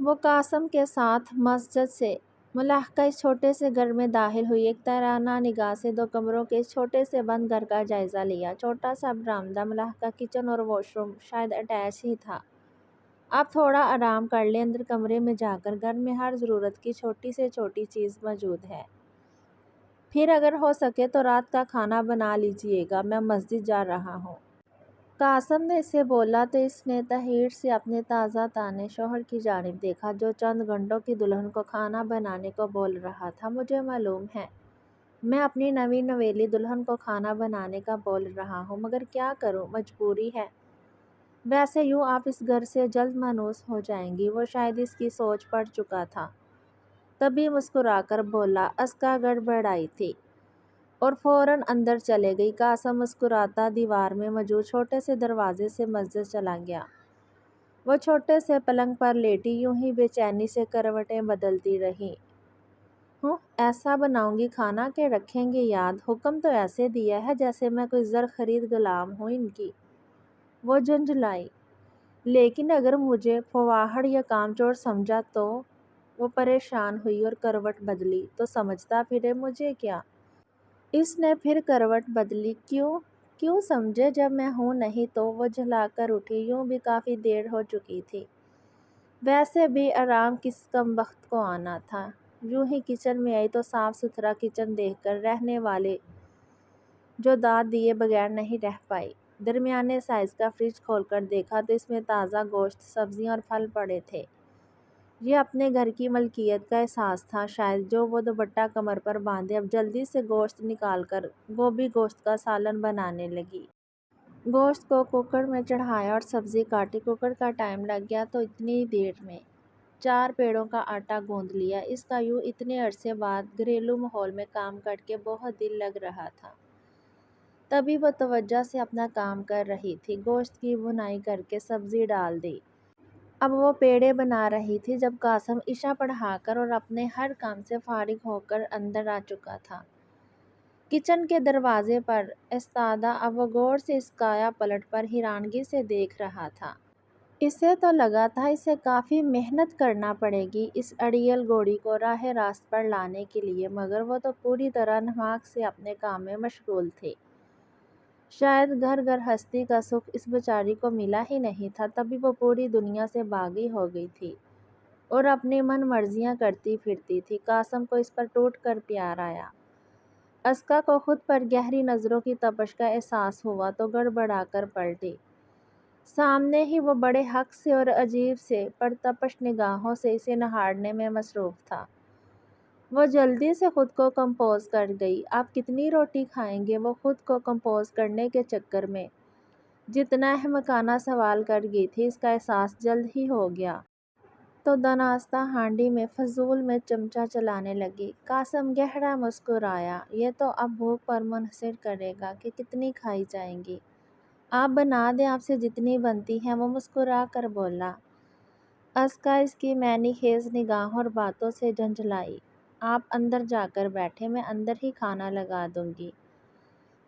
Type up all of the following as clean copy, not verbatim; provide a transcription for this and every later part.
وہ قاسم کے ساتھ مسجد سے ملحقہ اس چھوٹے سے گھر میں داخل ہوئی۔ ایک تیرانہ نگاہ سے 2 کمروں کے اس چھوٹے سے بند گھر کا جائزہ لیا۔ چھوٹا سا برآمدہ، ملحقہ کچن اور واش روم شاید اٹیچ ہی تھا۔ آپ تھوڑا آرام کر لیں اندر کمرے میں جا کر، گھر میں ہر ضرورت کی چھوٹی سے چھوٹی چیز موجود ہے۔ پھر اگر ہو سکے تو رات کا کھانا بنا لیجیے گا، میں مسجد جا رہا ہوں۔ قاسم نے اسے بولا تو اس نے تحیر سے اپنے تازہ تانے شوہر کی جانب دیکھا، جو چند گھنٹوں کی دلہن کو کھانا بنانے کو بول رہا تھا۔ مجھے معلوم ہے، میں اپنی نئی نویلی دلہن کو کھانا بنانے کا بول رہا ہوں، مگر کیا کروں، مجبوری ہے۔ ویسے یوں آپ اس گھر سے جلد مانوس ہو جائیں گی۔ وہ شاید اس کی سوچ پڑ چکا تھا، تبھی مسکرا کر بولا، اسکا گڑبڑائی تھی اور فوراً اندر چلے گئی۔ قاسم مسکراتا دیوار میں موجود چھوٹے سے دروازے سے مسجد چلا گیا۔ وہ چھوٹے سے پلنگ پر لیٹی یوں ہی بے چینی سے کروٹیں بدلتی رہی۔ ہوں، ایسا بناؤں گی کھانا کہ رکھیں گے یاد۔ حکم تو ایسے دیا ہے جیسے میں کوئی زر خرید غلام ہوں ان کی۔ وہ جھنجھلائی۔ لیکن اگر مجھے فواہڑ یا کامچور سمجھا تو؟ وہ پریشان ہوئی اور کروٹ بدلی۔ تو سمجھتا پھرے، مجھے کیا؟ اس نے پھر کروٹ بدلی۔ کیوں سمجھے جب میں ہوں نہیں تو؟ وہ جھلا کر اٹھی۔ یوں بھی کافی دیر ہو چکی تھی۔ ویسے بھی آرام کس کمبخت کو آنا تھا۔ یوں ہی کچن میں آئی تو صاف ستھرا کچن دیکھ کر رہنے والے جو داد دیے بغیر نہیں رہ پائی۔ درمیانے سائز کا فریج کھول کر دیکھا تو اس میں تازہ گوشت، سبزیاں اور پھل پڑے تھے۔ یہ اپنے گھر کی ملکیت کا احساس تھا شاید، جو وہ دوپٹہ کمر پر باندھے اب جلدی سے گوشت نکال کر گوبھی گوشت کا سالن بنانے لگی۔ گوشت کو کوکر میں چڑھایا اور سبزی کاٹی۔ کوکر کا ٹائم لگ گیا تو اتنی دیر میں 4 پیڑوں کا آٹا گوندھ لیا۔ اس کا یوں اتنے عرصے بعد گھریلو ماحول میں کام کر کے بہت دل لگ رہا تھا۔ تبھی وہ توجہ سے اپنا کام کر رہی تھی۔ گوشت کی بھونائی کر کے سبزی ڈال دی۔ اب وہ پیڑے بنا رہی تھی جب قاسم عشاء پڑھا کر اور اپنے ہر کام سے فارغ ہو کر اندر آ چکا تھا۔ کچن کے دروازے پر ایستادہ اب وہ غور سے اس کایا پلٹ پر حیرانگی سے دیکھ رہا تھا۔ اسے تو لگا تھا اسے کافی محنت کرنا پڑے گی اس اڑیل گھوڑی کو راہ راست پر لانے کے لیے، مگر وہ تو پوری طرح نھماق سے اپنے کام میں مشغول تھی۔ شاید گھر گرہستی کا سکھ اس بیچاری کو ملا ہی نہیں تھا، تبھی وہ پوری دنیا سے باغی ہو گئی تھی اور اپنی من مرضیاں کرتی پھرتی تھی۔ قاسم کو اس پر ٹوٹ کر پیار آیا۔ اسکا کو خود پر گہری نظروں کی تپش کا احساس ہوا تو گڑبڑا کر پلٹی۔ سامنے ہی وہ بڑے حق سے اور عجیب سے پرتپش نگاہوں سے اسے نہارنے میں مصروف تھا۔ وہ جلدی سے خود کو کمپوز کر گئی۔ آپ کتنی روٹی کھائیں گے؟ وہ خود کو کمپوز کرنے کے چکر میں جتنا احمقانہ سوال کر گئی تھی، اس کا احساس جلد ہی ہو گیا۔ تو دناستہ ہانڈی میں فضول میں چمچہ چلانے لگی۔ قاسم گہرا مسکرایا۔ یہ تو اب بھوک پر منحصر کرے گا کہ کتنی کھائی جائیں گی۔ آپ بنا دیں، آپ سے جتنی بنتی ہیں، وہ مسکرا کر بولا۔ اسکا اس کی معنی خیز نگاہوں اور باتوں سے جھنجھلائی۔ آپ اندر جا کر بیٹھیں، میں اندر ہی کھانا لگا دوں گی۔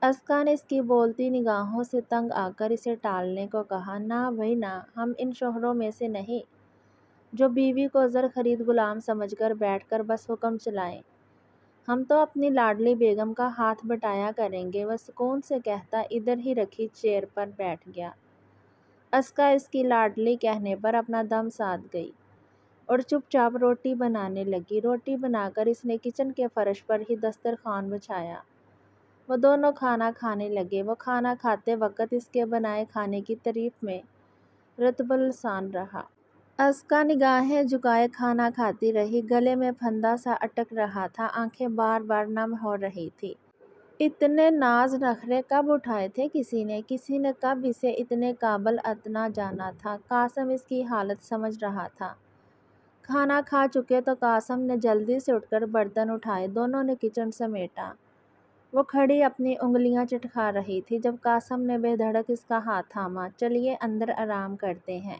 اسکا نے اس کی بولتی نگاہوں سے تنگ آ کر اسے ٹالنے کو کہا۔ نہ بھئی نہ، ہم ان شوہروں میں سے نہیں جو بیوی کو زر خرید غلام سمجھ کر بیٹھ کر بس حکم چلائیں۔ ہم تو اپنی لاڈلی بیگم کا ہاتھ بٹایا کریں گے۔ وہ سکون سے کہتا ادھر ہی رکھی چیئر پر بیٹھ گیا۔ اسکا اس کی لاڈلی کہنے پر اپنا دم ساتھ گئی اور چپ چاپ روٹی بنانے لگی۔ روٹی بنا کر اس نے کچن کے فرش پر ہی دسترخوان بچھایا۔ وہ دونوں کھانا کھانے لگے۔ وہ کھانا کھاتے وقت اس کے بنائے کھانے کی تعریف میں رطب السان رہا۔ اسکا نگاہیں جھکائے کھانا کھاتی رہی۔ گلے میں پھندا سا اٹک رہا تھا، آنکھیں بار بار نم ہو رہی تھی۔ اتنے ناز نخرے کب اٹھائے تھے کسی نے کب اسے اتنے قابل اتنا جانا تھا؟ قاسم اس کی حالت سمجھ رہا تھا۔ کھانا کھا چکے تو قاسم نے جلدی سے اٹھ کر برتن اٹھائے، دونوں نے کچن سمیٹا۔ وہ کھڑی اپنی انگلیاں چٹکا رہی تھی جب قاسم نے بے دھڑک اس کا ہاتھ تھاما۔ چلیے اندر آرام کرتے ہیں۔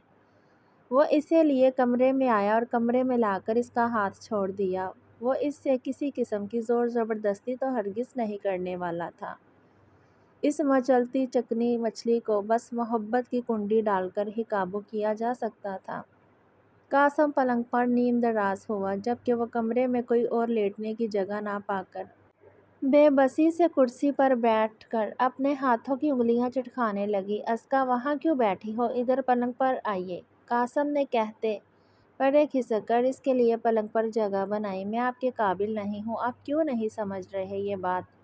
وہ اسے لیے کمرے میں آیا اور کمرے میں لا کر اس کا ہاتھ چھوڑ دیا۔ وہ اس سے کسی قسم کی زور زبردستی تو ہرگز نہیں کرنے والا تھا۔ اس مچلتی چکنی مچھلی کو بس محبت کی کنڈی ڈال کر ہی قابو کیا جا سکتا تھا۔ قاسم پلنگ پر نیم دراز ہوا، جبکہ وہ کمرے میں کوئی اور لیٹنے کی جگہ نہ پا کر بے بسی سے کرسی پر بیٹھ کر اپنے ہاتھوں کی انگلیاں چٹکانے لگی۔ ازکیٰ وہاں کیوں بیٹھی ہو؟ ادھر پلنگ پر آئیے، قاسم نے کہتے پڑے کھسک کر اس کے لیے پلنگ پر جگہ بنائی۔ میں آپ کے قابل نہیں ہوں، آپ کیوں نہیں سمجھ رہے یہ بات؟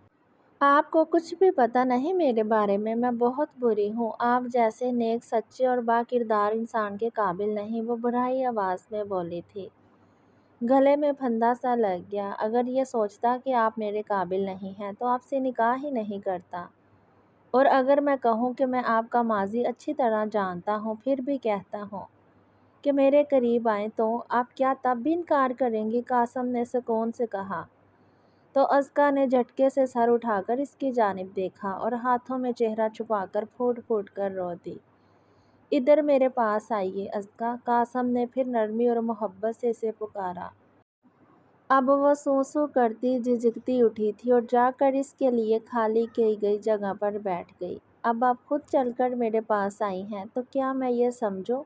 آپ کو کچھ بھی پتہ نہیں میرے بارے میں بہت بری ہوں، آپ جیسے نیک، سچے اور با کردار انسان کے قابل نہیں، وہ بھرائی آواز میں بولی تھی۔ گلے میں پھندا سا لگ گیا۔ اگر یہ سوچتا کہ آپ میرے قابل نہیں ہیں تو آپ سے نکاح ہی نہیں کرتا، اور اگر میں کہوں کہ میں آپ کا ماضی اچھی طرح جانتا ہوں، پھر بھی کہتا ہوں کہ میرے قریب آئیں تو آپ کیا تب بھی انکار کریں گی؟ قاسم نے سکون سے کہا۔ تو ازکیٰ نے جھٹکے سے سر اٹھا کر اس کی جانب دیکھا اور ہاتھوں میں چہرہ چھپا کر پھوٹ پھوٹ کر رو دی۔ ادھر میرے پاس آئیے ازکیٰ، قاسم نے پھر نرمی اور محبت سے اسے پکارا۔ اب وہ سوں سوں کرتی جھجکتی اٹھی تھی اور جا کر اس کے لیے خالی کی گئی جگہ پر بیٹھ گئی۔ اب آپ خود چل کر میرے پاس آئی ہیں تو کیا میں یہ سمجھوں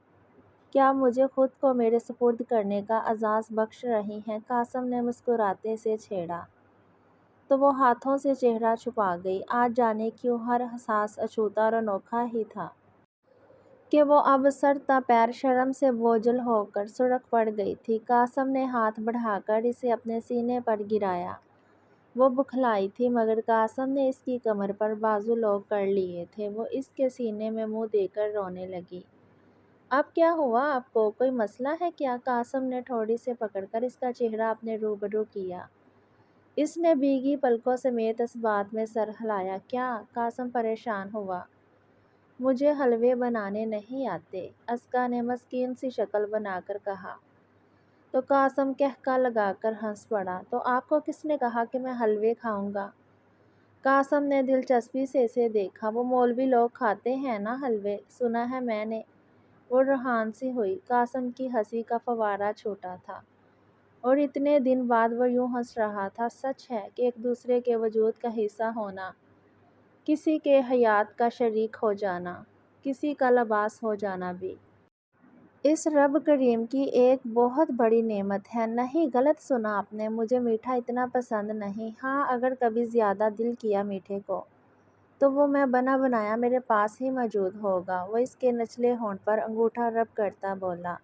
کہ آپ مجھے خود کو میرے سپرد کرنے کا اعزاز بخش رہی ہیں؟ قاسم نے مسکراتے سے چھیڑا تو وہ ہاتھوں سے چہرہ چھپا گئی۔ آج جانے کیوں ہر احساس اچھوتا اور انوکھا ہی تھا کہ وہ اب سر تا پیر شرم سے بوجھل ہو کر سرخ پڑ گئی تھی۔ قاسم نے ہاتھ بڑھا کر اسے اپنے سینے پر گرایا۔ وہ بکھلائی تھی مگر قاسم نے اس کی کمر پر بازو لوگ کر لیے تھے۔ وہ اس کے سینے میں منہ دے کر رونے لگی۔ اب کیا ہوا آپ کو؟ کوئی مسئلہ ہے کیا؟ قاسم نے ٹھوڑی سے پکڑ کر اس کا چہرہ اپنے روبرو کیا۔ اس نے بھیگی پلکوں سمیت اس بات میں سر ہلایا۔ کیا؟ قاسم پریشان ہوا۔ مجھے حلوے بنانے نہیں آتے، ازکیٰ نے مسکین سی شکل بنا کر کہا۔ تو قاسم قہقہ لگا کر ہنس پڑا۔ تو آپ کو کس نے کہا کہ میں حلوے کھاؤں گا؟ قاسم نے دلچسپی سے اسے دیکھا۔ وہ مولوی لوگ کھاتے ہیں نا حلوے، سنا ہے میں نے۔ وہ روحان سی ہوئی۔ قاسم کی ہنسی کا فوارہ چھوٹا تھا اور اتنے دن بعد وہ یوں ہنس رہا تھا۔ سچ ہے کہ ایک دوسرے کے وجود کا حصہ ہونا، کسی کے حیات کا شریک ہو جانا، کسی کا لباس ہو جانا بھی اس رب کریم کی ایک بہت بڑی نعمت ہے۔ نہیں، غلط سنا آپ نے، مجھے میٹھا اتنا پسند نہیں۔ ہاں، اگر کبھی زیادہ دل کیا میٹھے کو تو وہ میں بنا بنایا میرے پاس ہی موجود ہوگا۔ وہ اس کے نچلے ہونٹ پر انگوٹھا رب کرتا بولا۔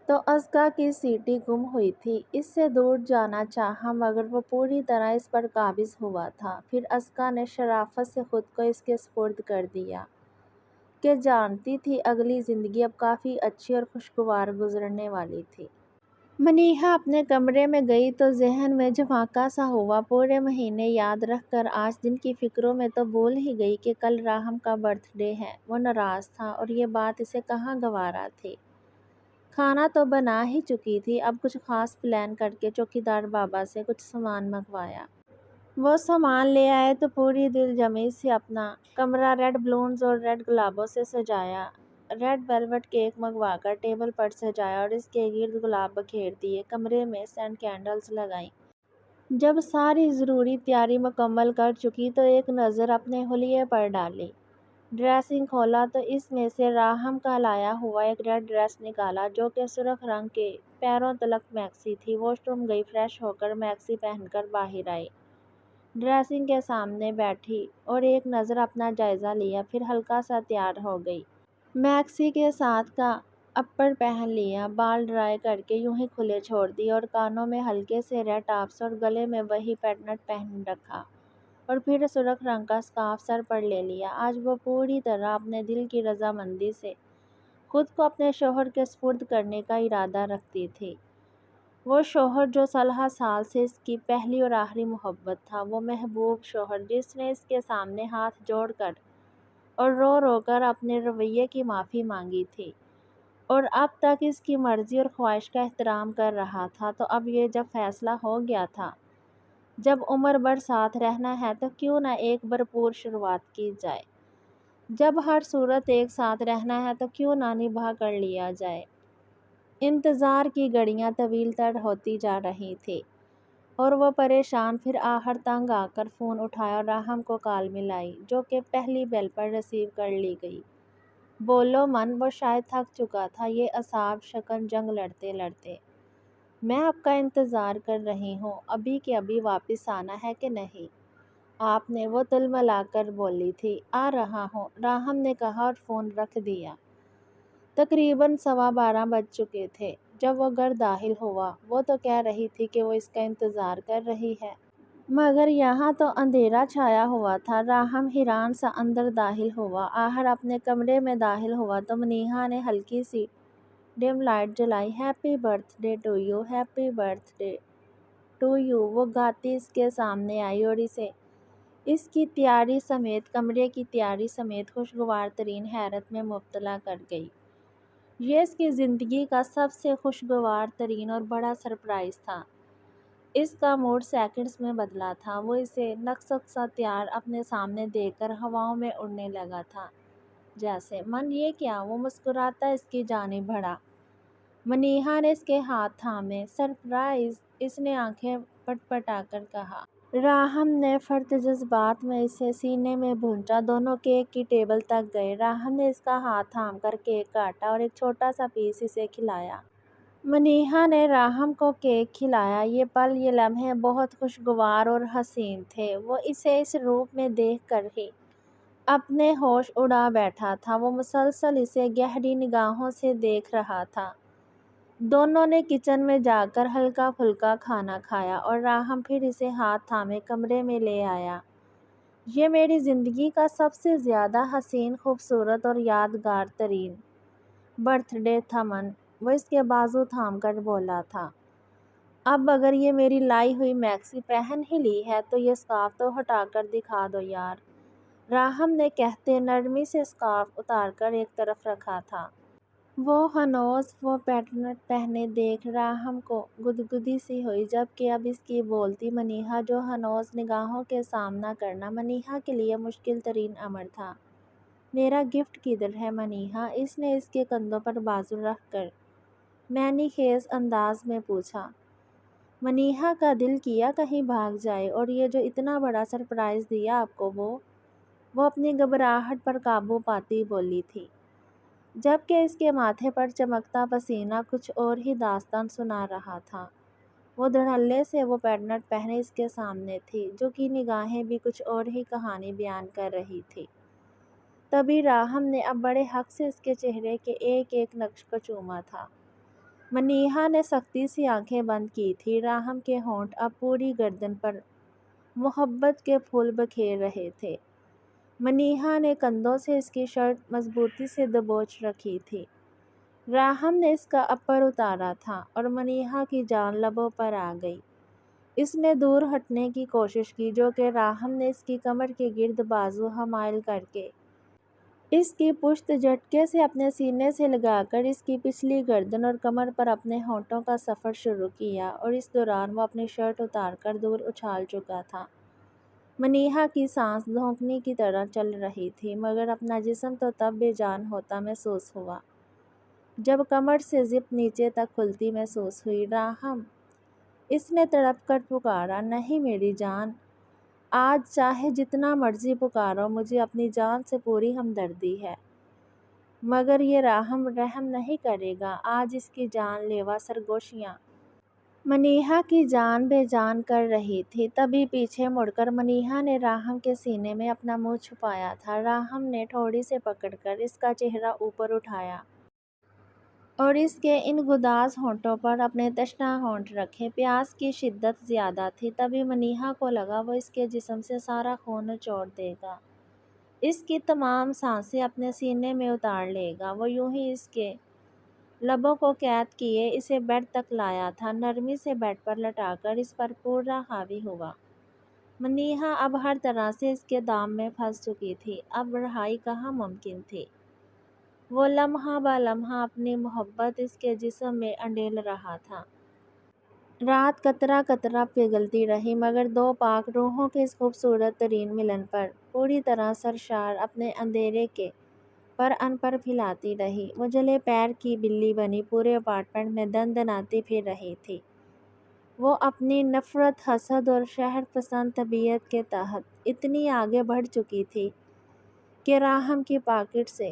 تو ازکیٰ کی سیٹی گم ہوئی تھی۔ اس سے دور جانا چاہا مگر وہ پوری طرح اس پر قابض ہوا تھا۔ پھر ازکیٰ نے شرافت سے خود کو اس کے سپرد کر دیا کہ جانتی تھی اگلی زندگی اب کافی اچھی اور خوشگوار گزرنے والی تھی۔ منیہا اپنے کمرے میں گئی تو ذہن میں جھمانکا سا ہوا۔ پورے مہینے یاد رکھ کر آج دن کی فکروں میں تو بھول ہی گئی کہ کل راہم کا برتھ ڈے ہے۔ وہ ناراض تھا اور یہ بات اسے کہاں گوارا تھی۔ کھانا تو بنا ہی چکی تھی، اب کچھ خاص پلان کر کے چوکیدار بابا سے کچھ سامان منگوایا۔ وہ سامان لے آئے تو پوری دل جمعی سے اپنا کمرہ ریڈ بلونز اور ریڈ گلابوں سے سجایا۔ ریڈ ویلوٹ کیک منگوا کر ٹیبل پر سجایا اور اس کے گرد گلاب بکھیر دیے۔ کمرے میں سینٹ کینڈلز لگائیں۔ جب ساری ضروری تیاری مکمل کر چکی تو ایک نظر اپنے حلیے پر ڈالی۔ ڈریسنگ کھولا تو اس میں سے راہم کا لایا ہوا ایک ریڈ ڈریس نکالا جو کہ سرخ رنگ کے پیروں تلک میکسی تھی۔ واش روم گئی، فریش ہو کر میکسی پہن کر باہر آئی، ڈریسنگ کے سامنے بیٹھی اور ایک نظر اپنا جائزہ لیا، پھر ہلکا سا تیار ہو گئی۔ میکسی کے ساتھ کا اپر پہن لیا، بال ڈرائی کر کے یوں ہی کھلے چھوڑ دیے اور کانوں میں ہلکے سے ریڈ ٹاپس اور گلے میں وہی پینڈنٹ پہن رکھا اور پھر سرخ رنگ کا سکارف سر پر لے لیا۔ آج وہ پوری طرح اپنے دل کی رضامندی سے خود کو اپنے شوہر کے سپرد کرنے کا ارادہ رکھتی تھی۔ وہ شوہر جو سالہ سال سے اس کی پہلی اور آخری محبت تھا، وہ محبوب شوہر جس نے اس کے سامنے ہاتھ جوڑ کر اور رو رو کر اپنے رویے کی معافی مانگی تھی اور اب تک اس کی مرضی اور خواہش کا احترام کر رہا تھا، تو اب یہ جب فیصلہ ہو گیا تھا، جب عمر بھر ساتھ رہنا ہے تو کیوں نہ ایک بھرپور شروعات کی جائے۔ جب ہر صورت ایک ساتھ رہنا ہے تو کیوں نہ نبھا کر لیا جائے۔ انتظار کی گھڑیاں طویل تر ہوتی جا رہی تھیں اور وہ پریشان پھر آخر تنگ آ کر فون اٹھایا اور راہم کو کال ملائی جو کہ پہلی بیل پر ریسیو کر لی گئی۔ بولو من، وہ شاید تھک چکا تھا یہ اعصاب شکن جنگ لڑتے لڑتے۔ میں آپ کا انتظار کر رہی ہوں، ابھی کے ابھی واپس آنا ہے کہ نہیں؟ آپ نے، وہ تلملا کر بولی تھی۔ آ رہا ہوں، راہم نے کہا اور فون رکھ دیا۔ تقریباً 12:15 بج چکے تھے جب وہ گھر داخل ہوا۔ وہ تو کہہ رہی تھی کہ وہ اس کا انتظار کر رہی ہے، مگر یہاں تو اندھیرا چھایا ہوا تھا۔ راہم حیران سا اندر داخل ہوا۔ آخر اپنے کمرے میں داخل ہوا تو منیہا نے ہلکی سی ڈم لائٹ جلائی۔ Happy birthday to you, happy birthday to you, وہ گاتی اس کے سامنے آئی اور اسے اس کی تیاری سمیت، کمرے کی تیاری سمیت خوشگوار ترین حیرت میں مبتلا کر گئی۔ یہ اس کی زندگی کا سب سے خوشگوار ترین اور بڑا سرپرائز تھا۔ اس کا موڈ سیکنڈز میں بدلا تھا۔ وہ اسے نقص سا تیار اپنے سامنے دیکھ کر ہواؤں میں اڑنے لگا تھا جیسے۔ من، یہ کیا؟ وہ مسکراتا اس کی جانب بڑھا۔ منیہا نے اس کے ہاتھ تھامے۔ سرپرائز، اس نے آنکھیں پٹپٹا کر کہا۔ راہم نے فرط جذبات میں اسے سینے میں بھونچا۔ دونوں کیک کی ٹیبل تک گئے۔ راہم نے اس کا ہاتھ تھام کر کیک کاٹا اور ایک چھوٹا سا پیس اسے کھلایا۔ منیہا نے راہم کو کیک کھلایا۔ یہ پل، یہ لمحے بہت خوشگوار اور حسین تھے۔ وہ اسے اس روپ میں دیکھ کر ہی اپنے ہوش اڑا بیٹھا تھا۔ وہ مسلسل اسے گہری نگاہوں سے دیکھ رہا تھا۔ دونوں نے کچن میں جا کر ہلکا پھلکا کھانا کھایا اور راہم پھر اسے ہاتھ تھامے کمرے میں لے آیا۔ یہ میری زندگی کا سب سے زیادہ حسین، خوبصورت اور یادگار ترین برتھ ڈے تھا من، وہ اس کے بازو تھام کر بولا تھا۔ اب اگر یہ میری لائی ہوئی میکسی پہن ہی لی ہے تو یہ اسکارف تو ہٹا کر دکھا دو یار، راہم نے کہتے نرمی سے اسکارف اتار کر ایک طرف رکھا تھا۔ وہ ہنوز وہ پیٹرن پہنے دیکھ راہم کو گدگدی سی ہوئی، جبکہ اب اس کی بولتی منیہا جو ہنوز نگاہوں کے سامنا کرنا منیہا کے لیے مشکل ترین امر تھا۔ میرا گفٹ کدھر ہے منیہا؟ اس نے اس کے کندھوں پر بازو رکھ کر معنی خیز انداز میں پوچھا۔ منیہا کا دل کیا کہیں بھاگ جائے، اور یہ جو اتنا بڑا سرپرائز دیا آپ کو، وہ اپنی گھبراہٹ پر قابو پاتی بولی تھی، جبکہ اس کے ماتھے پر چمکتا پسینہ کچھ اور ہی داستان سنا رہا تھا۔ وہ دھڑلے سے وہ پیٹرن پہنے اس کے سامنے تھی، جو کہ نگاہیں بھی کچھ اور ہی کہانی بیان کر رہی تھی۔ تبھی راہم نے اب بڑے حق سے اس کے چہرے کے ایک ایک نقش کو چوما تھا۔ منیہا نے سختی سے آنکھیں بند کی تھی۔ راہم کے ہونٹ اب پوری گردن پر محبت کے پھول بکھیر رہے تھے۔ منیہا نے کندھوں سے اس کی شرٹ مضبوطی سے دبوچ رکھی تھی۔ راہم نے اس کا اپر اتارا تھا اور منیہا کی جان لبوں پر آ گئی۔ اس نے دور ہٹنے کی کوشش کی، جو کہ راہم نے اس کی کمر کے گرد بازو حمائل کر کے اس کی پشت جھٹکے سے اپنے سینے سے لگا کر اس کی پچھلی گردن اور کمر پر اپنے ہونٹوں کا سفر شروع کیا، اور اس دوران وہ اپنی شرٹ اتار کر دور اچھال چکا تھا۔ منیہا کی سانس دھونکنے کی طرح چل رہی تھی، مگر اپنا جسم تو تب بے جان ہوتا محسوس ہوا جب کمر سے زپ نیچے تک کھلتی محسوس ہوئی۔ راہم، اس نے تڑپ کر پکارا۔ نہیں میری جان، آج چاہے جتنا مرضی پکارو، مجھے اپنی جان سے پوری ہمدردی ہے، مگر یہ راہم رحم نہیں کرے گا۔ آج اس کی جان لیوا سرگوشیاں منیہا کی جان بے جان کر رہی تھی۔ تبھی پیچھے مڑ کر منیہا نے راہم کے سینے میں اپنا منہ چھپایا تھا۔ راہم نے ٹھوڑی سے پکڑ کر اس کا چہرہ اوپر اٹھایا اور اس کے ان گداز ہونٹوں پر اپنے تشنہ ہونٹ رکھے۔ پیاس کی شدت زیادہ تھی۔ تبھی منیہا کو لگا وہ اس کے جسم سے سارا خون نچوڑ دے گا، اس کی تمام سانسیں اپنے سینے میں اتار لے گا۔ وہ یوں ہی اس کے لبوں کو قید کیے اسے بیڈ تک لایا تھا، نرمی سے بیڈ پر لٹا کر اس پر پورا حاوی ہوا۔ منیہا اب ہر طرح سے اس کے دام میں پھنس چکی تھی، اب رہائی کہاں ممکن تھی۔ وہ لمحہ بہ لمحہ اپنی محبت اس کے جسم میں انڈیل رہا تھا۔ رات قطرہ قطرہ پگھلتی رہی، مگر دو پاک روحوں کے اس خوبصورت ترین ملن پر پوری طرح سرشار اپنے اندھیرے کے پر پھیلاتی رہی۔ وہ جلے پیر کی بلی بنی پورے اپارٹمنٹ میں دندناتی پھر رہی تھی۔ وہ اپنی نفرت، حسد اور شہرت پسند طبیعت کے تحت اتنی آگے بڑھ چکی تھی کہ راہم کی پاکٹ سے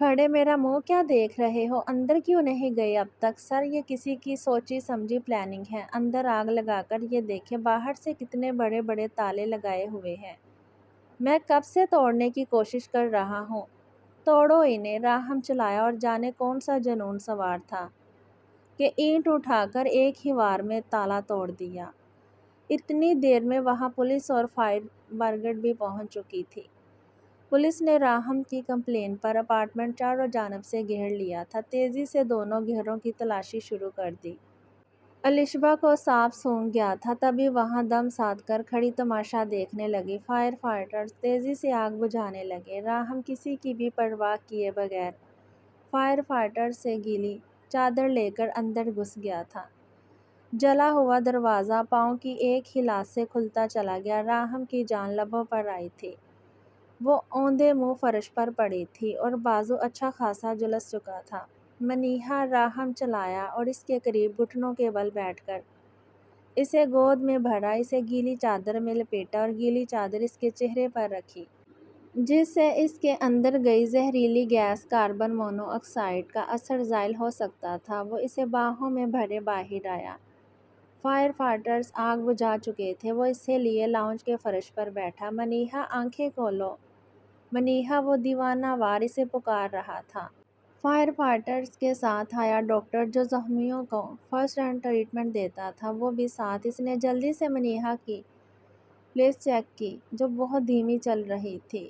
کھڑے میرا منہ کیا دیکھ رہے ہو؟ اندر کیوں نہیں گئے اب تک؟ سر یہ کسی کی سوچی سمجھی پلاننگ ہے۔ اندر آگ لگا کر یہ دیکھیں باہر سے کتنے بڑے بڑے تالے لگائے ہوئے ہیں۔ میں کب سے توڑنے کی کوشش کر رہا ہوں۔ توڑو انہیں۔ راہم چلایا اور جانے کون سا جنون سوار تھا کہ اینٹ اٹھا کر ایک ہی وار میں تالا توڑ دیا۔ اتنی دیر میں وہاں پولیس اور فائر بریگیڈ بھی پہنچ چکی تھی۔ پولیس نے راہم کی کمپلین پر اپارٹمنٹ چاروں جانب سے گھیر لیا تھا۔ تیزی سے دونوں گھروں کی تلاشی شروع کر دی۔ الشبہ کو سانپ سونگھ گیا تھا تبھی وہاں دم سادھ کر کھڑی تماشا دیکھنے لگی فائر فائٹرز تیزی سے آگ بجھانے لگے۔ راہم کسی کی بھی پرواہ کیے بغیر فائر فائٹرز سے گیلی چادر لے کر اندر گھس گیا تھا۔ جلا ہوا دروازہ پاؤں کی ایک ہی لات سے کھلتا چلا گیا۔ راہم کی جان لبوں پر آئی تھی۔ وہ اوندھے منہ فرش پر پڑی تھی اور بازو اچھا خاصا جھلس چکا تھا۔ منیہا راہم چلایا اور اس کے قریب گھٹنوں کے بل بیٹھ کر اسے گود میں بھرا، اسے گیلی چادر میں لپیٹا اور گیلی چادر اس کے چہرے پر رکھی جس سے اس کے اندر گئی زہریلی گیس کاربن مونو آکسائیڈ کا اثر زائل ہو سکتا تھا۔ وہ اسے باہوں میں بھرے باہر آیا۔ فائر فائٹرز آگ بجھا چکے تھے۔ وہ اسے لیے لاؤنج کے فرش پر بیٹھا۔ منیہا آنکھیں کھولو منیہا، وہ دیوانہ وار اسے پکار رہا تھا۔ فائر فائٹرز کے ساتھ آیا ڈاکٹر جو زخمیوں کو فرسٹ اینڈ ٹریٹمنٹ دیتا تھا، وہ بھی ساتھ۔ اس نے جلدی سے منیہا کی پلس چیک کی جو بہت دھیمی چل رہی تھی۔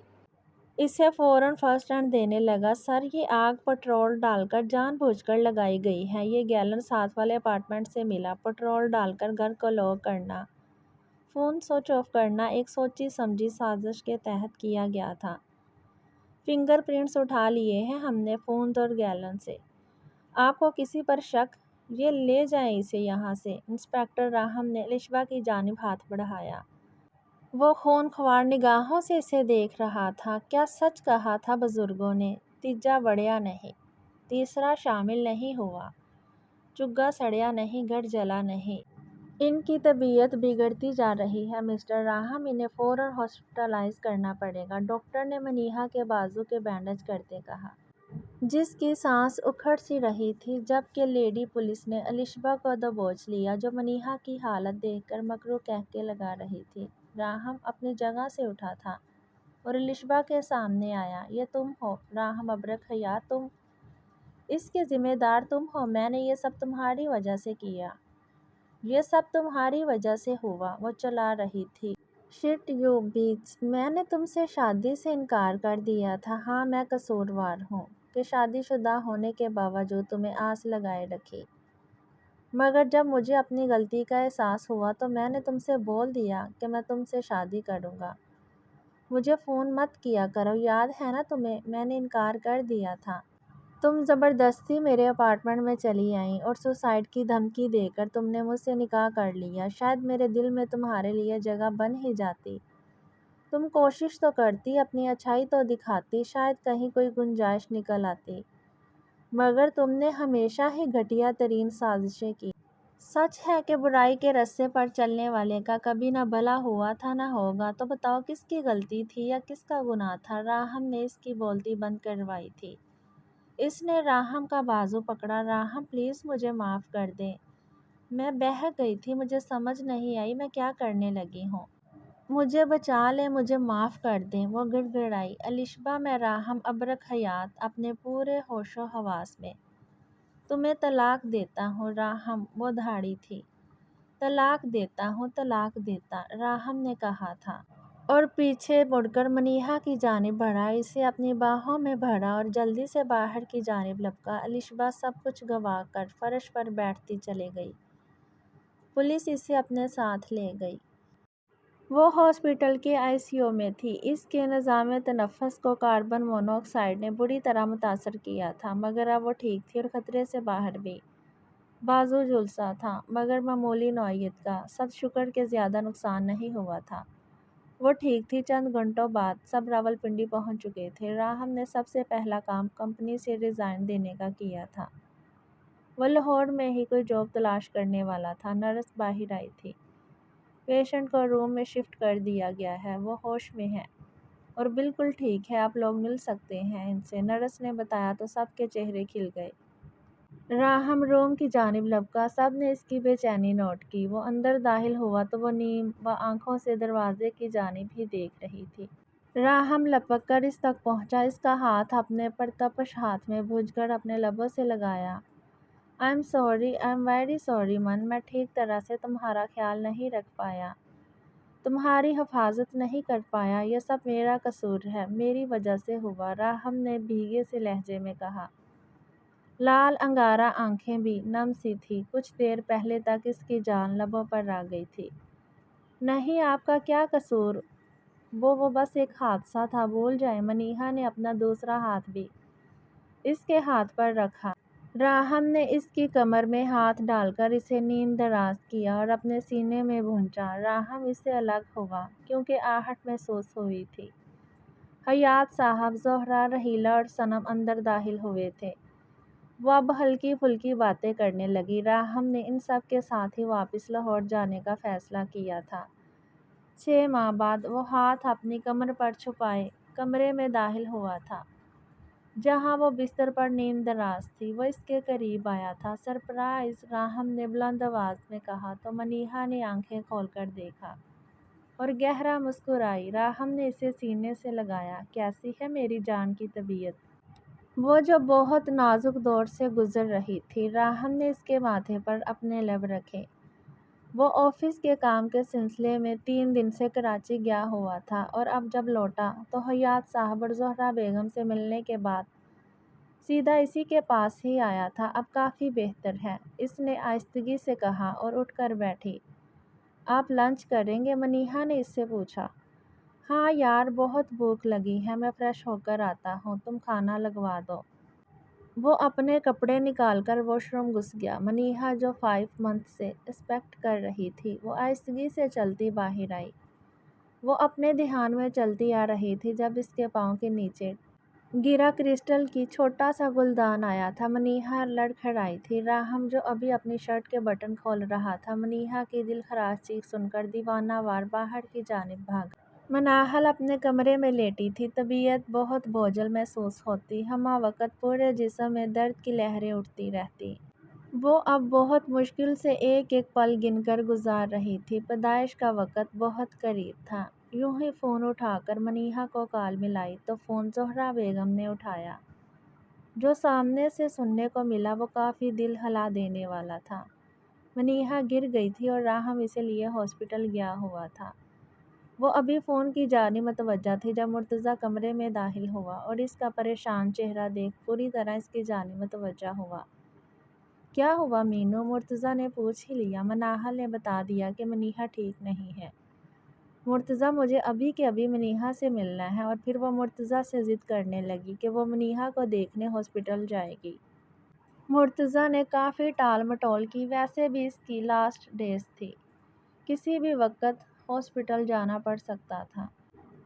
اسے فوراً فرسٹ ایڈ دینے لگا۔ سر یہ آگ پٹرول ڈال کر جان بوجھ کر لگائی گئی ہے۔ یہ گیلن ساتھ والے اپارٹمنٹ سے ملا۔ پٹرول ڈال کر گھر کو لو کرنا، فون سوئچ آف کرنا ایک سوچی سمجھی سازش کے تحت کیا گیا تھا۔ فنگر پرنٹس اٹھا لیے ہیں ہم نے فون اور گیلن سے۔ آپ کو کسی پر شک؟ یہ لے جائیں اسے یہاں سے۔ انسپکٹر راہم نے الشبہ کی جانب ہاتھ بڑھایا۔ وہ خون خوار نگاہوں سے اسے دیکھ رہا تھا۔ کیا سچ کہا تھا بزرگوں نے؟ تیجا بڑھیا نہیں، تیسرا شامل نہیں ہوا، چگا سڑیا نہیں، گھر جلا نہیں۔ ان کی طبیعت بگڑتی جا رہی ہے مسٹر راہم، انہیں فوراً ہاسپٹلائز کرنا پڑے گا، ڈاکٹر نے منیہا کے بازو کے بینڈیج کرتے کہا، جس کی سانس اکھڑ سی رہی تھی، جبکہ لیڈی پولیس نے الشبہ کو دبوچ لیا جو منیہا کی حالت دیکھ کر مکرو قہقہے لگا رہی تھی۔ راہم اپنی جگہ سے اٹھا تھا اور الشبہ کے سامنے آیا۔ یہ تم ہو راہم ابرک حیات، تم اس کے ذمہ دار تم ہو؟ میں نے یہ سب تمہاری وجہ سے کیا، یہ سب تمہاری وجہ سے ہوا، وہ چلا رہی تھی۔ شٹ یو بیچ، میں نے تم سے شادی سے انکار کر دیا تھا۔ ہاں میں قصوروار ہوں کہ شادی شدہ ہونے کے باوجود تمہیں آس لگائے رکھی، مگر جب مجھے اپنی غلطی کا احساس ہوا تو میں نے تم سے بول دیا کہ میں تم سے شادی کروں گا۔ مجھے فون مت کیا کرو، یاد ہے نا تمہیں؟ میں نے انکار کر دیا تھا۔ تم زبردستی میرے اپارٹمنٹ میں چلی آئیں اور سوسائڈ کی دھمکی دے کر تم نے مجھ سے نکاح کر لیا۔ شاید میرے دل میں تمہارے لیے جگہ بن ہی جاتی، تم کوشش تو کرتی، اپنی اچھائی تو دکھاتی، شاید کہیں کوئی گنجائش نکل آتی، مگر تم نے ہمیشہ ہی گھٹیا ترین سازشیں کی۔ سچ ہے کہ برائی کے رستے پر چلنے والے کا کبھی نہ بھلا ہوا تھا نہ ہوگا۔ تو بتاؤ کس کی غلطی تھی یا کس کا گناہ تھا؟ راہم نے اس کی بولتی بند کروائی تھی۔ اس نے راہم کا بازو پکڑا۔ راہم پلیز مجھے معاف کر دیں، میں بہک گئی تھی، مجھے سمجھ نہیں آئی میں کیا کرنے لگی ہوں، مجھے بچا لیں، مجھے معاف کر دیں۔ وہ گڑ گڑائی۔ الشبہ میں راہم ابرک حیات اپنے پورے ہوش و حواس میں۔ تمہیں طلاق دیتا ہوں راہم، وہ دھاڑی تھی۔ طلاق دیتا ہوں، طلاق دیتا، راہم نے کہا تھا اور پیچھے مڑ کر منیہا کی جانب بڑھا، اسے اپنی باہوں میں بھرا اور جلدی سے باہر کی جانب لپکا۔ الشبہ سب کچھ گنوا کر فرش پر بیٹھتی چلی گئی۔ پولیس اسے اپنے ساتھ لے گئی۔ وہ ہاسپٹل کے آئی سی یو میں تھی۔ اس کے نظام تنفس کو کاربن مونو آکسائیڈ نے بری طرح متاثر کیا تھا، مگر اب وہ ٹھیک تھی اور خطرے سے باہر بھی۔ بازو جھلسا تھا مگر معمولی نوعیت کا، صد شکر کہ زیادہ نقصان نہیں ہوا تھا۔ وہ ٹھیک تھی۔ چند گھنٹوں بعد سب راولپنڈی پہنچ چکے تھے۔ راہم نے سب سے پہلا کام کمپنی سے ریزائن دینے کا کیا تھا۔ وہ لاہور میں ہی کوئی جاب تلاش کرنے والا تھا۔ نرس باہر آئی تھی۔ پیشنٹ کو روم میں شفٹ کر دیا گیا ہے، وہ ہوش میں ہے اور بالکل ٹھیک ہے، آپ لوگ مل سکتے ہیں ان سے، نرس نے بتایا تو سب کے چہرے کھل گئے۔ راہم روم کی جانب لپکا، سب نے اس کی بے چینی نوٹ کی۔ وہ اندر داخل ہوا تو وہ نیم و آنکھوں سے دروازے کی جانب ہی دیکھ رہی تھی۔ راہم لپک کر اس تک پہنچا، اس کا ہاتھ اپنے پرتپش ہاتھ میں بھوج کر اپنے لبوں سے لگایا۔ آئی ایم ویری سوری من، میں ٹھیک طرح سے تمہارا خیال نہیں رکھ پایا، تمہاری حفاظت نہیں کر پایا، یہ سب میرا قصور ہے، میری وجہ سے ہوا، راہم نے بھیگے سے لہجے میں کہا۔ لال انگارہ آنکھیں بھی نم سی تھی، کچھ دیر پہلے تک اس کی جان لبوں پر آ گئی تھی۔ نہیں، آپ کا کیا قصور، وہ بس ایک حادثہ تھا، بھول جائیں۔ منیہا نے اپنا دوسرا ہاتھ بھی اس کے ہاتھ پر رکھا۔ راہم نے اس کی کمر میں ہاتھ ڈال کر اسے نیم دراز کیا اور اپنے سینے میں بھونچا۔ راہم اس سے الگ ہوا کیونکہ آہٹ محسوس ہوئی تھی۔ حیات صاحب، زہرا، رحیلہ اور صنم اندر داخل ہوئے تھے۔ وہ اب ہلکی پھلکی باتیں کرنے لگی۔ راہم نے ان سب کے ساتھ ہی واپس لاہور جانے کا فیصلہ کیا تھا۔ 6 ماہ بعد وہ ہاتھ اپنی کمر پر چھپائے کمرے میں داخل ہوا تھا جہاں وہ بستر پر نیم دراز تھی۔ وہ اس کے قریب آیا تھا۔ سرپرائز، راہم نے بلند آواز میں کہا تو منیہا نے آنکھیں کھول کر دیکھا اور گہرا مسکرائی۔ راہم نے اسے سینے سے لگایا۔ کیسی ہے میری جان کی طبیعت؟ وہ جو بہت نازک دور سے گزر رہی تھی۔ راہم نے اس کے ماتھے پر اپنے لب رکھے۔ وہ آفس کے کام کے سلسلے میں 3 دن سے کراچی گیا ہوا تھا اور اب جب لوٹا تو حیات صاحب اور زہرا بیگم سے ملنے کے بعد سیدھا اسی کے پاس ہی آیا تھا۔ اب کافی بہتر ہے، اس نے آہستگی سے کہا اور اٹھ کر بیٹھی۔ آپ لنچ کریں گے؟ منیہا نے اس سے پوچھا۔ ہاں یار، بہت بھوک لگی ہے، میں فریش ہو کر آتا ہوں، تم کھانا لگوا دو۔ وہ اپنے کپڑے نکال کر واش روم گھس گیا۔ منیہا جو 5 منتھ سے ایکسپیکٹ کر رہی تھی، وہ آہستگی سے چلتی باہر آئی۔ وہ اپنے دھیان میں چلتی آ رہی تھی جب اس کے پاؤں کے نیچے گرا کرسٹل کی چھوٹا سا گلدان آیا تھا۔ منیہا لڑکھڑائی تھی۔ راہم جو ابھی اپنی شرٹ کے بٹن کھول رہا تھا، منیہا کی دل خراش چیخ سن کر دیوانہ وار باہر کی جانب بھاگا۔ مناہل اپنے کمرے میں لیٹی تھی، طبیعت بہت بوجھل محسوس ہوتی، ہمہ وقت پورے جسم میں درد کی لہریں اٹھتی رہتی۔ وہ اب بہت مشکل سے ایک ایک پل گن کر گزار رہی تھی، پیدائش کا وقت بہت قریب تھا۔ یوں ہی فون اٹھا کر منیہا کو کال ملائی تو فون زہرا بیگم نے اٹھایا۔ جو سامنے سے سننے کو ملا وہ کافی دل ہلا دینے والا تھا۔ منیہا گر گئی تھی اور راہم اسے لیے ہاسپٹل گیا ہوا تھا۔ وہ ابھی فون کی جانب متوجہ تھی جب مرتضیٰ کمرے میں داخل ہوا اور اس کا پریشان چہرہ دیکھ پوری طرح اس کی جانب متوجہ ہوا۔ کیا ہوا مینو؟ مرتضیٰ نے پوچھ ہی لیا۔ مناہل نے بتا دیا کہ منیہا ٹھیک نہیں ہے۔ مرتضیٰ، مجھے ابھی کے ابھی منیہا سے ملنا ہے، اور پھر وہ مرتضیٰ سے ضد کرنے لگی کہ وہ منیہا کو دیکھنے ہاسپٹل جائے گی۔ مرتضیٰ نے کافی ٹال مٹول کی، ویسے بھی اس کی لاسٹ ڈیز تھی، کسی بھی وقت ہاسپٹل جانا پڑ سکتا تھا۔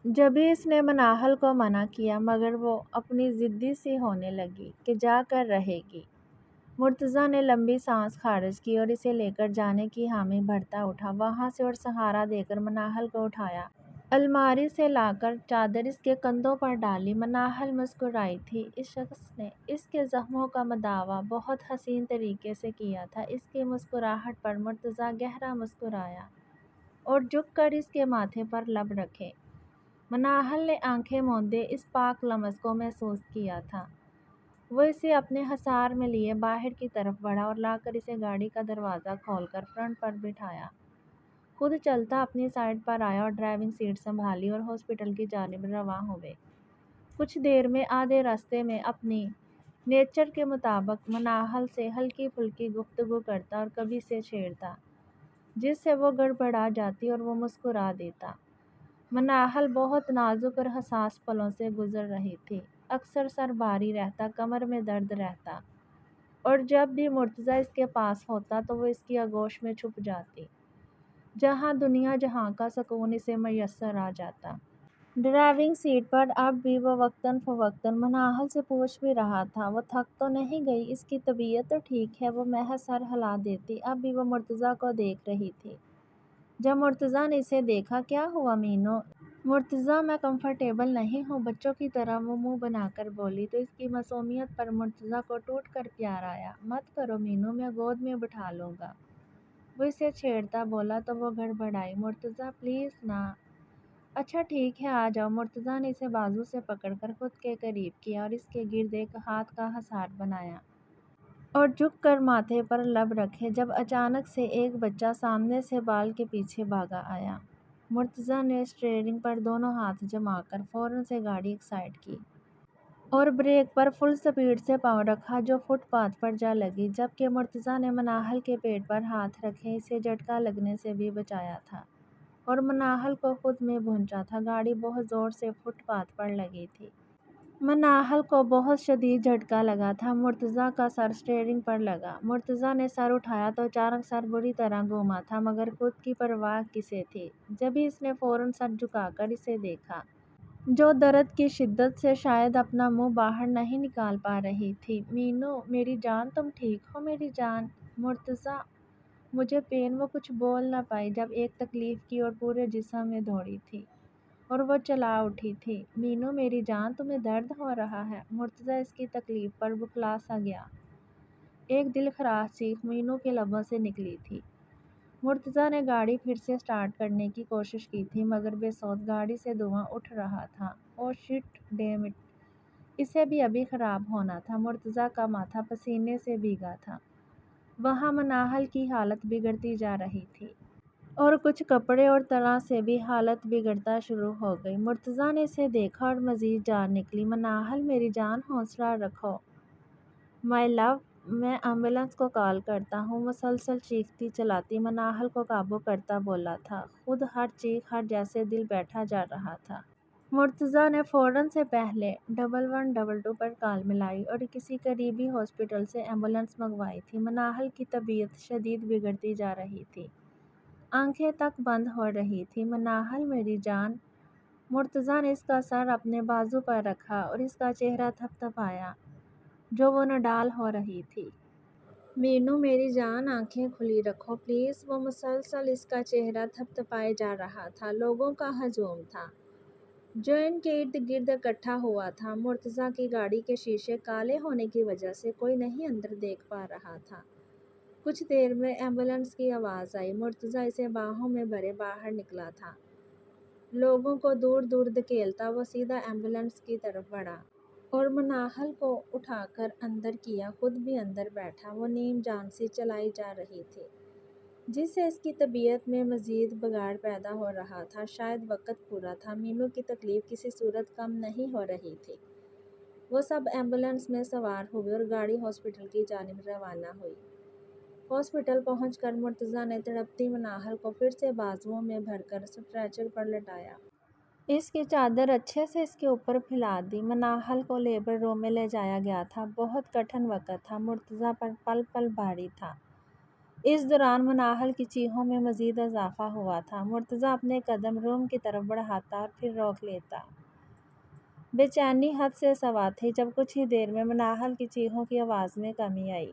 جبھی اس نے مناہل کو منع کیا مگر وہ اپنی ضدی سی ہونے لگی کہ جا کر رہے گی۔ مرتضیٰ نے لمبی سانس خارج کی اور اسے لے کر جانے کی حامی بھرتا اٹھا وہاں سے اور سہارا دے کر مناہل کو اٹھایا۔ الماری سے لا کر چادر اس کے کندھوں پر ڈالی۔ مناہل مسکرائی تھی۔ اس شخص نے اس کے زخموں کا مداوا بہت حسین طریقے سے کیا تھا۔ اس کی مسکراہٹ پر مرتضیٰ گہرا مسکرایا اور جھک کر اس کے ماتھے پر لب رکھے۔ مناہل نے آنکھیں موندے اس پاک لمس کو محسوس کیا تھا۔ وہ اسے اپنے حصار میں لیے باہر کی طرف بڑھا اور لا کر اسے گاڑی کا دروازہ کھول کر فرنٹ پر بٹھایا۔ خود چلتا اپنی سائیڈ پر آیا اور ڈرائیونگ سیٹ سنبھالی اور ہاسپٹل کی جانب رواں ہوئے۔ کچھ دیر میں آدھے راستے میں اپنی نیچر کے مطابق مناہل سے ہلکی پھلکی گفتگو کرتا اور کبھی سے چھیڑتا جس سے وہ گڑبڑا جاتی اور وہ مسکرا دیتا۔ مناہل بہت نازک اور حساس پلوں سے گزر رہی تھی۔ اکثر سر بھاری رہتا، کمر میں درد رہتا، اور جب بھی مرتضیٰ اس کے پاس ہوتا تو وہ اس کی آغوش میں چھپ جاتی جہاں دنیا جہاں کا سکون اسے میسر آ جاتا۔ ڈرائیونگ سیٹ پر اب بھی وہ وقتاً فوقتاً مناہل سے پوچھ بھی رہا تھا، وہ تھک تو نہیں گئی؟ اس کی طبیعت تو ٹھیک ہے؟ وہ محض سر ہلا دیتی۔ اب بھی وہ مرتضیٰ کو دیکھ رہی تھی۔ جب مرتضیٰ نے اسے دیکھا، کیا ہوا مینو؟ مرتضیٰ میں کمفرٹیبل نہیں ہوں، بچوں کی طرح وہ منہ بنا کر بولی تو اس کی معصومیت پر مرتضیٰ کو ٹوٹ کر پیار آیا۔ مت کرو مینو، میں گود میں بٹھا لوں گا، وہ اسے چھیڑتا بولا تو وہ گڑبڑائی۔ مرتضیٰ پلیز نا۔ اچھا ٹھیک ہے آ جاؤ۔ مرتضیٰ نے اسے بازو سے پکڑ کر خود کے قریب کیا اور اس کے گرد ایک ہاتھ کا حصار بنایا اور جھک کر ماتھے پر لب رکھے جب اچانک سے ایک بچہ سامنے سے بال کے پیچھے بھاگا آیا۔ مرتضیٰ نے اسٹیئرنگ پر دونوں ہاتھ جما کر فوراً سے گاڑی ایک سائیڈ کی اور بریک پر فل سپیڈ سے پاؤں رکھا جو فٹ پاتھ پر جا لگی، جبکہ مرتضیٰ نے مناہل کے پیٹ پر ہاتھ رکھے اسے جھٹکا لگنے سے بھی بچایا تھا اور مناہل کو خود میں بھونچا تھا۔ گاڑی بہت زور سے فٹ پاتھ پر لگی تھی۔ مناہل کو بہت شدید جھٹکا لگا تھا۔ مرتضیٰ کا سر اسٹیئرنگ پر لگا۔ مرتضیٰ نے سر اٹھایا تو اچانک سر بری طرح گھوما تھا، مگر خود کی پرواہ کسے تھی۔ جبھی اس نے فوراً سر جھکا کر اسے دیکھا جو درد کی شدت سے شاید اپنا منہ باہر نہیں نکال پا رہی تھی۔ مینو میری جان، تم ٹھیک ہو میری جان؟ مرتضیٰ مجھے پین، وہ کچھ بول نہ پائی جب ایک تکلیف کی اور پورے جسم میں دوڑی تھی اور وہ چلا اٹھی تھی۔ مینو میری جان، تمہیں درد ہو رہا ہے؟ مرتضیٰ اس کی تکلیف پر بکھلا سا گیا۔ ایک دل خراش چیخ مینو کے لبوں سے نکلی تھی۔ مرتضیٰ نے گاڑی پھر سے سٹارٹ کرنے کی کوشش کی تھی مگر بے سود گاڑی سے دھواں اٹھ رہا تھا۔ او شٹ ڈیم اٹ، اسے بھی ابھی خراب ہونا تھا۔ مرتضیٰ کا ماتھا پسینے سے بھیگا تھا۔ وہاں مناہل کی حالت بگڑتی جا رہی تھی اور کچھ کپڑے اور طرح سے بھی حالت بگڑتا شروع ہو گئی۔ مرتضیٰ نے اسے دیکھا اور مزید جان نکلی۔ مناہل میری جان، حوصلہ رکھو مائی لو، میں ایمبولینس کو کال کرتا ہوں، مسلسل چیختی چلاتی مناہل کو قابو کرتا بولا تھا، خود ہر چیخ ہر جیسے دل بیٹھا جا رہا تھا۔ مرتضیٰ نے فوراً سے پہلے 1122 پر کال ملائی اور کسی قریبی ہاسپٹل سے ایمبولینس منگوائی تھی۔ مناہل کی طبیعت شدید بگڑتی جا رہی تھی، آنکھیں تک بند ہو رہی تھیں۔ مناہل میری جان۔ مرتضیٰ نے اس کا سر اپنے بازو پر رکھا اور اس کا چہرہ تھپ تھپایا جو وہ نڈال ہو رہی تھی۔ مینو میری جان، آنکھیں کھلی رکھو پلیز۔ وہ مسلسل اس کا چہرہ تھپ تھپائے جا رہا تھا۔ لوگوں کا ہجوم تھا جو ان کے ارد گرد اکٹھا ہوا تھا۔ مرتضیٰ کی گاڑی کے شیشے کالے ہونے کی وجہ سے کوئی نہیں اندر دیکھ پا رہا تھا۔ کچھ دیر میں ایمبولینس کی آواز آئی۔ مرتضیٰ اسے باہوں میں بھرے باہر نکلا تھا، لوگوں کو دور دور دھکیلتا وہ سیدھا ایمبولینس کی طرف بڑھا اور مناہل کو اٹھا کر اندر کیا، خود بھی اندر بیٹھا۔ وہ نیم جان سی چلائی جا رہی تھی جس سے اس کی طبیعت میں مزید بگاڑ پیدا ہو رہا تھا۔ شاید وقت پورا تھا، مینو کی تکلیف کسی صورت کم نہیں ہو رہی تھی۔ وہ سب ایمبولینس میں سوار ہوئے اور گاڑی ہاسپٹل کی جانب روانہ ہوئی۔ ہاسپٹل پہنچ کر مرتضیٰ نے تڑپتی مناہل کو پھر سے بازوؤں میں بھر کر اسٹریچر پر لٹایا۔ اس کی چادر اچھے سے اس کے اوپر پھیلا دی۔ مناہل کو لیبر روم میں لے جایا گیا تھا۔ بہت کٹھن وقت تھا، مرتضیٰ پر پل پل بھاری تھا۔ اس دوران مناہل کی چیخوں میں مزید اضافہ ہوا تھا۔ مرتضیٰ اپنے قدم روم کی طرف بڑھاتا اور پھر روک لیتا۔ بے چینی حد سے سوا تھی جب کچھ ہی دیر میں مناہل کی چیخوں کی آواز میں کمی آئی۔